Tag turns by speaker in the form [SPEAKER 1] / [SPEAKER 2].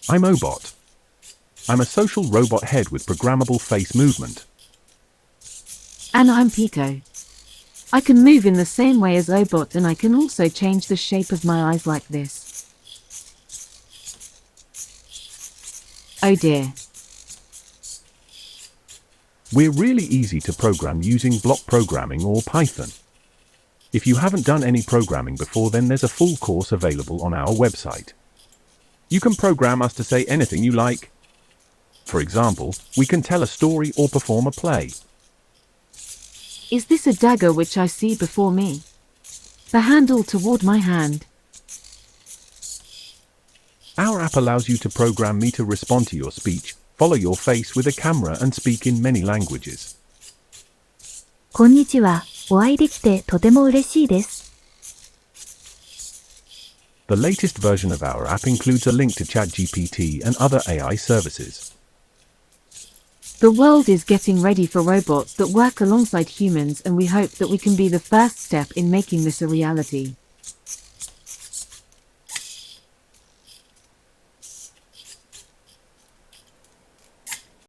[SPEAKER 1] I'm Ohbot. I'm a social robot head with programmable face movement.
[SPEAKER 2] And I'm Picoh. I can move in the same way as Ohbot, and I can also change the shape of my eyes like this. Oh dear.
[SPEAKER 1] We're really easy to program using block programming or Python. If you haven't done any programming before, then there's a full course available on our website. You can program us to say anything you like. For example, we can tell a story or perform a play.
[SPEAKER 2] Is this a dagger which I see before me? The handle toward my hand.
[SPEAKER 1] Our app allows you to program me to respond to your speech, follow your face with a camera, and speak in many languages.
[SPEAKER 3] こんにちは。お会いできてとても嬉しいです。
[SPEAKER 1] The latest version of our app includes a link to ChatGPT and other AI services.
[SPEAKER 2] The world is getting ready for robots that work alongside humans, and we hope that we can be the first step in making this a reality.